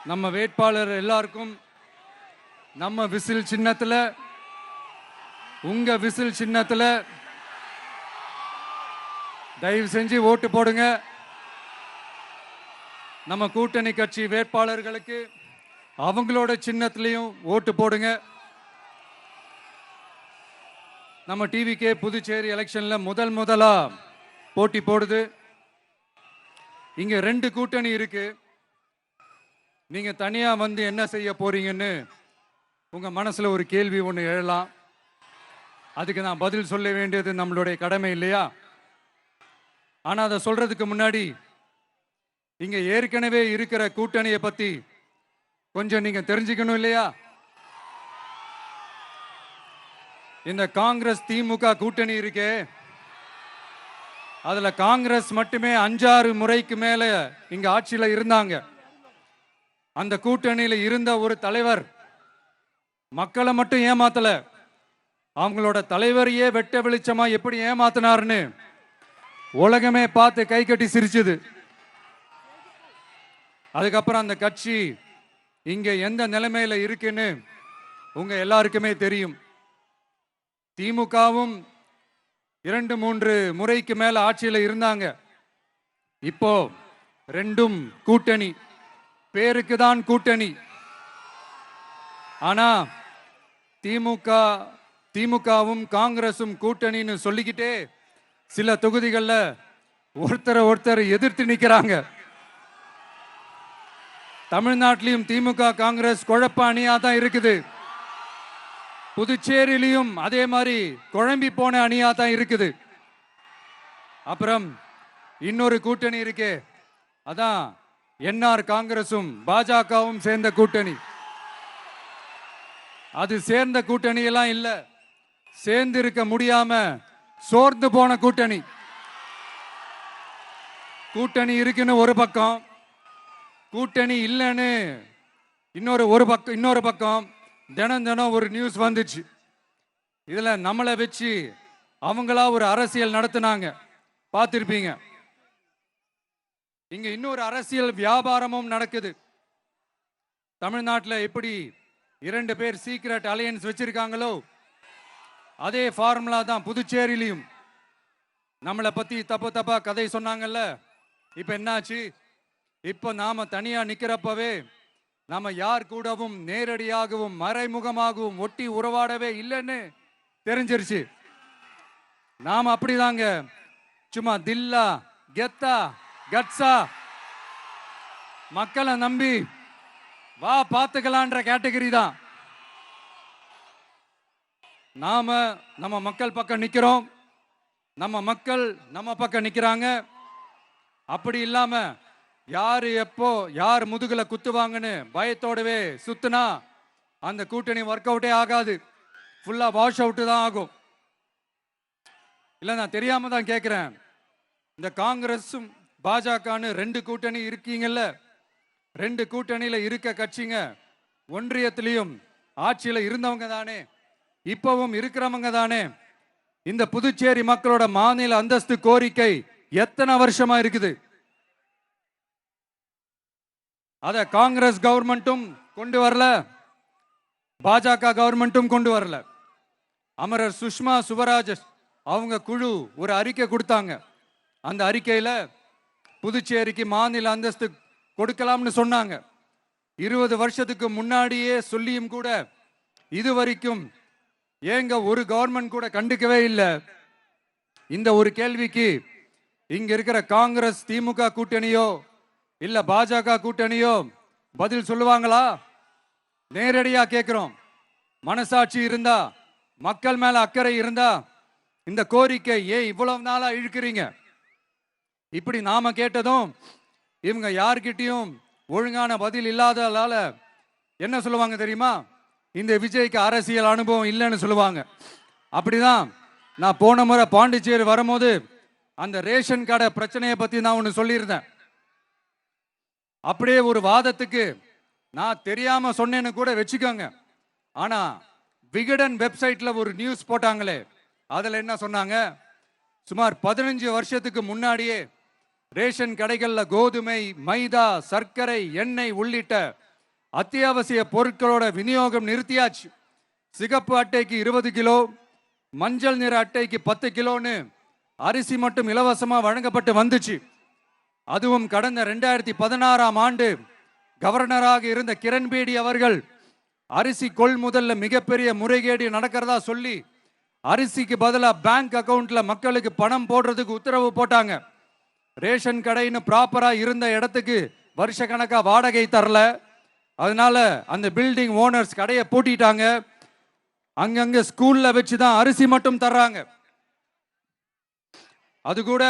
நம்ம வேட்பாளர் எல்லாருக்கும் நம்ம விசில் சின்னத்தில், உங்க விசில் சின்னத்தில் தயவு செஞ்சு ஓட்டு போடுங்க. நம்ம கூட்டணி கட்சி வேட்பாளர்களுக்கு அவங்களோட சின்னத்திலையும் ஓட்டு போடுங்க. நம்ம டிவிகே புதுச்சேரி எலெக்ஷன்ல முதலா போட்டி போடுது. இங்க 2 கூட்டணி இருக்கு. நீங்க தனியா வந்து என்ன செய்ய போறீங்கன்னு உங்க மனசுல ஒரு கேள்வி ஒன்று எழலாம். அதுக்கு நான் பதில் சொல்ல வேண்டியது நம்மளுடைய கடமை இல்லையா? ஆனா அதை சொல்றதுக்கு முன்னாடி இங்க ஏற்கனவே இருக்கிற கூட்டணியை பத்தி கொஞ்சம் நீங்க தெரிஞ்சுக்கணும் இல்லையா? இந்த காங்கிரஸ் திமுக கூட்டணி இருக்கே, அதுல காங்கிரஸ் மட்டுமே 5-6 முறைக்கு மேல இங்க ஆட்சியில இருந்தாங்க. அந்த கூட்டணியில இருந்த ஒரு தலைவர் மக்களை மட்டும் ஏமாத்தல, அவங்களோட தலைவரையே வெட்ட வெளிச்சமா எப்படி ஏமாத்தினார்னு உலகமே பார்த்து கை கட்டி சிரிச்சது. அதுக்கப்புறம் அந்த கட்சி இங்க எந்த நிலைமையில இருக்குன்னு உங்க எல்லாருக்குமே தெரியும். திமுகவும் 2-3 முறைக்கு மேல ஆட்சியில இருந்தாங்க. இப்போ 2ம் கூட்டணி, பேருக்கு தான் கூட்டணி. ஆனா திமுகவும் காங்கிரசும் கூட்டணின்னு சொல்லிக்கிட்டே சில தொகுதிகளில் ஒருத்தர் எதிர்த்து நிற்கிறாங்க. தமிழ்நாட்டிலையும் திமுக காங்கிரஸ் குழப்ப அணியா தான் இருக்குது. புதுச்சேரியிலையும் அதே மாதிரி குழம்பி போன அணியா தான் இருக்குது. அப்புறம் இன்னொரு கூட்டணி இருக்கே, அதான் என்ஆர் காங்கிரசும் பாஜகவும் சேர்ந்த கூட்டணி. அது சேர்ந்த கூட்டணி எல்லாம் இல்ல, சேர்ந்து இருக்க முடியாம சோர்ந்து போன கூட்டணி. கூட்டணி இருக்குன்னு ஒரு பக்கம், கூட்டணி இல்லைன்னு இன்னொரு பக்கம் தினம் ஒரு நியூஸ் வந்துச்சு. இதுல நம்மளை வச்சு அவங்களா ஒரு அரசியல் நடத்தினாங்க, பார்த்திருப்பீங்க. இங்க இன்னொரு அரசியல் வியாபாரமும் நடக்குது. தமிழ்நாட்டில் எப்படி 2 பேர் சீக்ரெட் அலையன்ஸ் வச்சிருக்காங்களோ, அதே ஃபார்முலா தான் புதுச்சேரியிலையும். நம்மளை பத்தி தப்பா கதை சொன்னாங்கல்ல, இப்ப என்னாச்சு? இப்ப நாம தனியா நிக்கிறப்பவே நாம யார் கூடவும் நேரடியாகவும் மறைமுகமாகவும் ஒட்டி உறவாடவே இல்லைன்னு தெரிஞ்சிருச்சு. நாம அப்படிதாங்க, சும்மா தில்லா கெத்தா கட்ஸா மக்களை நம்பி வா பார்த்துக்கலான்ற கேட்டகரி தான். நாம நம்ம மக்கள் பக்கம் நிக்கிறோம், நம்ம மக்கள் நம்ம பக்கம் நிக்கிறாங்க. அப்படி இல்லாம யாரு எப்போ யார் முதுகுல குத்துவாங்கன்னு பயத்தோடவே சுத்துனா அந்த கூட்டணி ஒர்க் அவுட்டே ஆகாது, ஃபுல்லா வாஷ் அவுட் தான் ஆகும். இல்ல நான் தெரியாம தான் கேட்கிறேன், இந்த காங்கிரஸும் பாஜகன்னு 2 கூட்டணி இருக்கீங்கல்ல, 2 கூட்டணியில இருக்க கட்சிங்க ஒன்றியத்திலையும் ஆட்சியில இருந்தவங்க தானே, இப்பவும் இருக்கிறவங்க தானே. இந்த புதுச்சேரி மக்களோட மாநில அந்தஸ்து கோரிக்கை எத்தனை வருஷமா இருக்குது? அத காங்கிரஸ் கவர்மெண்ட்டும் கொண்டு வரல, பாஜக கவர்மெண்ட்டும் கொண்டு வரல. அமரர் சுஷ்மா சுவராஜ் அவங்க குழு ஒரு அறிக்கை கொடுத்தாங்க. அந்த அறிக்கையில புதுச்சேரிக்கு மாநில அந்தஸ்து கொடுக்கலாம்னு சொன்னாங்க. 20 வருஷத்துக்கு முன்னாடியே சொல்லியும் கூட இதுவரைக்கும் ஏங்க ஒரு கவர்மெண்ட் கூட கண்டுக்கவே இல்லை. இந்த ஒரு கேள்விக்கு இங்க இருக்கிற காங்கிரஸ் திமுக கூட்டணியோ இல்ல பாஜக கூட்டணியோ பதில் சொல்லுவாங்களா? நேரடியா கேட்கிறோம். மனசாட்சி இருந்தா, மக்கள் மேல அக்கறை இருந்தா இந்த கோரிக்கை ஏன் இவ்வளவு நாளா இழுக்கிறீங்க? இப்படி நாம கேட்டதும் இவங்க யார்கிட்டையும் ஒழுங்கான பதில் இல்லாததால என்ன சொல்லுவாங்க தெரியுமா? இந்த விஜய்க்கு அரசியல் அனுபவம் இல்லைன்னு சொல்லுவாங்க. அப்படிதான் நான் போன முறை பாண்டிச்சேரி வரும்போது அந்த ரேஷன் கடை பிரச்சனையை பத்தி நான் ஒன்று சொல்லியிருந்தேன். அப்படியே ஒரு வாதத்துக்கு நான் தெரியாம சொன்னேன்னு கூட வச்சுக்கோங்க. ஆனா விகடன் வெப்சைட்ல ஒரு நியூஸ் போட்டாங்களே, அதுல என்ன சொன்னாங்க? சுமார் 15 வருஷத்துக்கு முன்னாடியே ரேஷன் கடைகள்ல கோதுமை, மைதா, சர்க்கரை, எண்ணெய் உள்ளிட்ட அத்தியாவசிய பொருட்களோட விநியோகம் நிறுத்தியாச்சு. சிகப்பு அட்டைக்கு 20 கிலோ, மஞ்சள் நிற அட்டைக்கு 10 கிலோன்னு அரிசி மட்டும் இலவசமா வழங்கப்பட்டு வந்துச்சு. அதுவும் கடந்த 2016ஆம் ஆண்டு கவர்னராக இருந்த கிரண்பேடி அவர்கள் அரிசி கொள்முதல்ல மிகப்பெரிய முறைகேடு நடக்கிறதா சொல்லி அரிசிக்கு பதிலாக பேங்க் அக்கவுண்ட்ல மக்களுக்கு பணம் போடுறதுக்கு உத்தரவு போட்டாங்க. ரேஷன் கடைன்னு ப்ராப்பரா இருந்த இடத்துக்கு வருஷ கணக்கா வாடகை தரல. அதனால அந்த பில்டிங் ஓனர்ஸ் கடையை பூட்டிட்டாங்க. அங்கங்க ஸ்கூல்ல வச்சுதான் அரிசி மட்டும் தர்றாங்க. அது கூட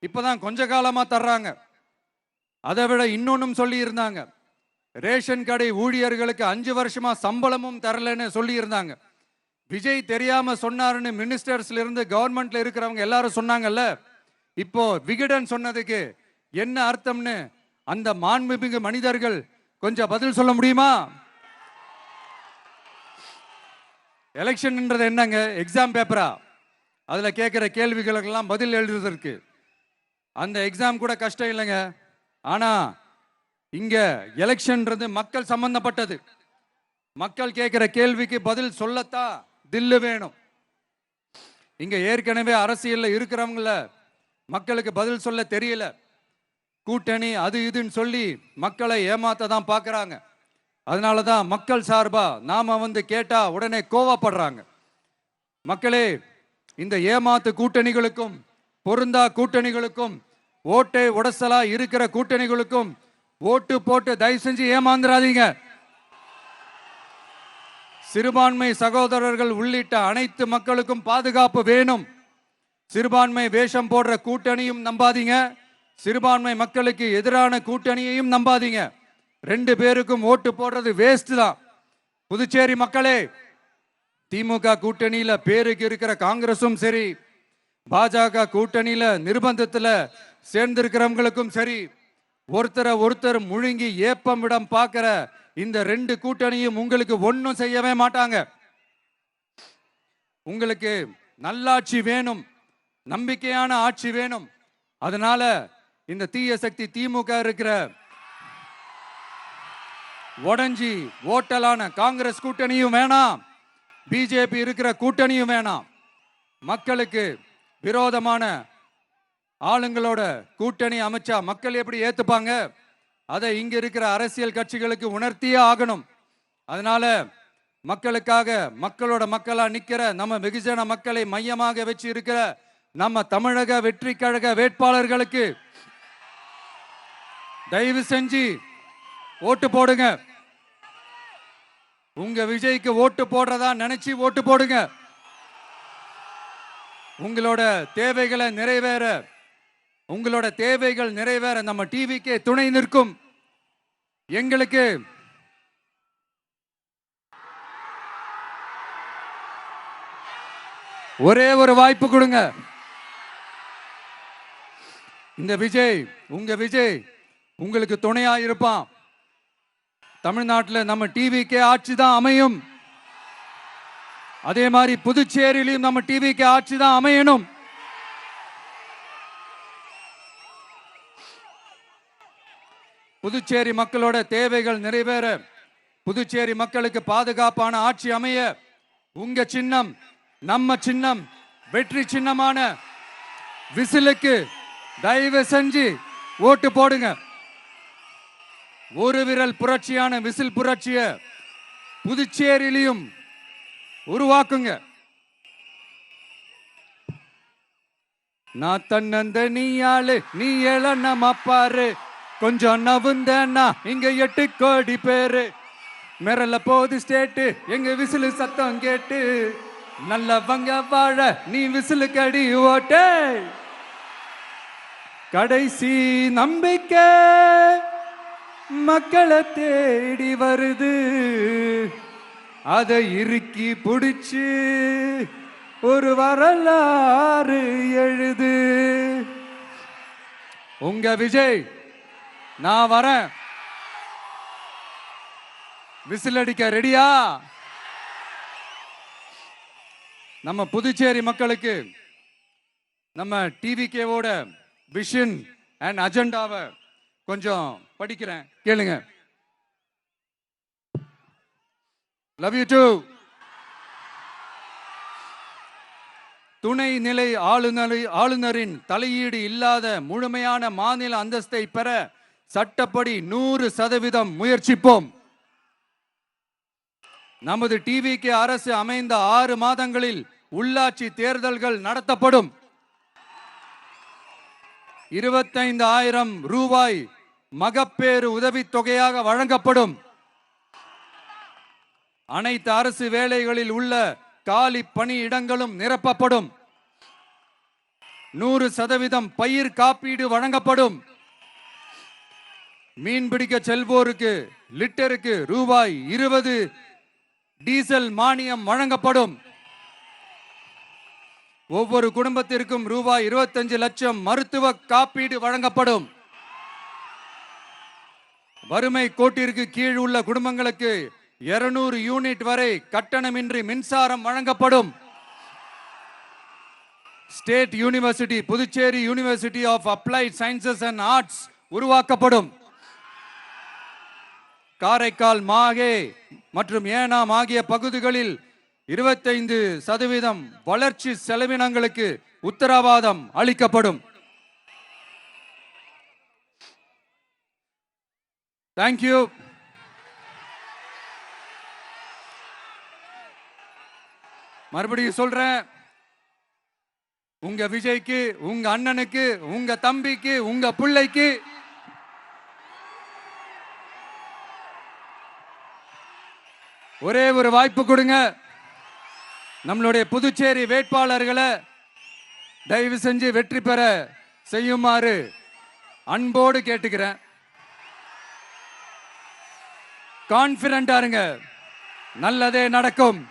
இப்பதான் கொஞ்ச காலமா தர்றாங்க. அதை விட இன்னொன்னும் சொல்லி இருந்தாங்க, ரேஷன் கடை ஊழியர்களுக்கு 5 வருஷமா சம்பளமும் தரலன்னு சொல்லி இருந்தாங்க. விஜய் தெரியாம சொன்னாருன்னு மினிஸ்டர்ஸ்ல இருந்து கவர்மெண்ட்ல இருக்கிறவங்க எல்லாரும் சொன்னாங்கல்ல. இப்போ விகடன் சொன்னதுக்கு என்ன அர்த்தம்னு அந்த மாண்புமிகு மனிதர்கள் கொஞ்சம் பதில் சொல்ல முடியுமா? எலெக்ஷன்ன்றது என்னங்க, எக்ஸாம் பேப்பரா? அதுல கேட்கிற கேள்விகளுக்கெல்லாம் பதில் எழுதுறதுக்கு அந்த எக்ஸாம் கூட கஷ்டம் இல்லைங்க. ஆனா இங்க எலெக்ஷன்ன்றது மக்கள் சம்பந்தப்பட்டது. மக்கள் கேட்கிற கேள்விக்கு பதில் சொல்லத்தான் தில்லு வேணும். இங்க ஏற்கனவே அரசியல்ல இருக்கிறவங்கள மக்களுக்கு பதில் சொல்ல தெரியல. கூட்டணி அது இதுன்னு சொல்லி மக்களை ஏமாத்த தான் பார்க்கறாங்க. அதனாலதான் மக்கள் சார்பா நாம கேட்டா உடனே கோவப்படுறாங்க. மக்களே, இந்த ஏமாத்து கூட்டணிகளுக்கும் பொருந்தா கூட்டணிகளுக்கும் ஓட்டை உடசலா இருக்கிற கூட்டணிகளுக்கும் ஓட்டு போட்டு தயவு செஞ்சு ஏமாந்துராதீங்க. சிறுபான்மை சகோதரர்கள் உள்ளிட்ட அனைத்து மக்களுக்கும் பாதுகாப்பு வேணும். சிறுபான்மை வேஷம் போடுற கூட்டணியும் நம்பாதீங்க, சிறுபான்மை மக்களுக்கு எதிரான கூட்டணியையும் நம்பாதீங்க. 2 பேருக்கும் ஓட்டு போடுறது வேஸ்ட் தான். புதுச்சேரி மக்களே, திமுக கூட்டணியில பேருக்கு இருக்கிற காங்கிரசும் சரி, பாஜக கூட்டணியில நிர்பந்தத்துல சேர்ந்திருக்கிறவங்களுக்கும் சரி, ஒருத்தர் முழுங்கி ஏப்பம் விடம் பார்க்கிற இந்த 2 கூட்டணியும் உங்களுக்கு ஒன்னும் செய்யவே மாட்டாங்க. உங்களுக்கு நல்லாட்சி வேணும், நம்பிக்கையான ஆட்சி வேணும். அதனால இந்த தீய சக்தி திமுக இருக்கிற உடஞ்சி ஓட்டலான காங்கிரஸ் கூட்டணியும் வேணாம், பிஜேபி இருக்கிற கூட்டணியும் வேணாம். மக்களுக்கு விரோதமான ஆளுங்களோட கூட்டணி அமைச்சா மக்கள் எப்படி ஏத்துப்பாங்க? அதை இங்க இருக்கிற அரசியல் கட்சிகளுக்கு உணர்த்தியே ஆகணும். அதனால மக்களுக்காக மக்களோட மக்களா நிக்கிற நம்ம வெகுஜன மக்களை மையமாக வச்சு இருக்கிற நம்ம தமிழக வெற்றி கழக வேட்பாளர்களுக்கு தயவு செஞ்சு ஓட்டு போடுங்க. உங்க விஜய்க்கு ஓட்டு போடுறதா நினைச்சு ஓட்டு போடுங்க. உங்களோட தேவைகளை நிறைவேற, உங்களோட தேவைகள் நிறைவேற நம்ம டிவிக்கு துணை நிற்கும். எங்களுக்கு ஒரே ஒரு வாய்ப்பு கொடுங்க. இந்த விஜய், உங்க விஜய் உங்களுக்கு துணையா இருப்பான். தமிழ்நாட்டில் நம்ம டிவிக்கு ஆட்சி தான் அமையும். அதே மாதிரி புதுச்சேரியிலும் நம்ம டிவிக்கு ஆட்சி தான் அமையணும். புதுச்சேரி மக்களோட தேவைகள் நிறைவேற, புதுச்சேரி மக்களுக்கு பாதுகாப்பான ஆட்சி அமைய உங்க சின்னம், நம்ம சின்னம், வெற்றி சின்னமான விசிலுக்கு தயவு செஞ்சு ஓட்டு போடுங்க. ஒரு விரல் புரட்சியான விசில் புரட்சிய புதுச்சேரியிலும் உருவாக்குங்க. நான் தன்னந்த நீயாளு, நீ எழ நம்ம பாரு, கொஞ்சம் நவுந்தனா இங்க 8 கோடி பேரு, மிரல போது ஸ்டேட்டு எங்க விசிலு சத்தம் கேட்டு, நல்லவங்க வாழ நீ விசிலு கடி ஓட்டே, கடைசி நம்பிக்கை மக்களை தேடி வருது, அதை இறுக்கி பிடிச்சு ஒரு வரலாறு எழுது. உங்க விஜய், நான் வரேன். விசில் அடிக்க ரெடியா? நம்ம புதுச்சேரி மக்களுக்கு நம்ம டிவிகேவோட விஷன் அண்ட் அஜெண்டாவை கொஞ்சம் படிக்கிறேன், கேளுங்க. Love you too. துணை நிலை ஆளுநரின் தலையீடு இல்லாத முழுமையான மாநில அந்தஸ்தை பெற சட்டப்படி 100% முயற்சிப்போம். நமது டிவிகே அரசு அமைந்த 6 மாதங்களில் உள்ளாட்சி தேர்தல்கள் நடத்தப்படும். 25,000 ரூபாய் மகப்பேறு உதவித்தொகையாக வழங்கப்படும். அனைத்து அரசு வேலைகளில் உள்ள காலி பணியிடங்களும் நிரப்பப்படும். 100% பயிர் காப்பீடு வழங்கப்படும். மீன்பிடிக்க செல்வோருக்கு லிட்டருக்கு ரூபாய் 20 டீசல் மானியம் வழங்கப்படும். ஒவ்வொரு குடும்பத்திற்கும் ரூபாய் 25 லட்சம் மருத்துவ காப்பீடு வழங்கப்படும். வறுமை கோட்டிற்கு கீழ் உள்ள குடும்பங்களுக்கு 200 யூனிட் வரை கட்டணமின்றி மின்சாரம் வழங்கப்படும். State university Puducherry university of applied sciences and arts உருவாக்கப்படும். காரைக்கால், மாஹே மற்றும் ஏனாம் ஆகிய பகுதிகளில் 25% வளர்ச்சி செலவினங்களுக்கு உத்தரவாதம் அளிக்கப்படும். தேங்க்யூ. மறுபடியும் சொல்றேன், உங்க விஜய்க்கு, உங்க அண்ணனுக்கு, உங்க தம்பிக்கு, உங்க பிள்ளைக்கு ஒரே ஒரு வாய்ப்பு கொடுங்க. நம்மளுடைய புதுச்சேரி வேட்பாளர்களை தயவு செஞ்சு வெற்றி பெற செய்யுமாறு அன்போடு கேட்டுக்கிறேன். கான்பிடண்டா இருங்க, நல்லதே நடக்கும்.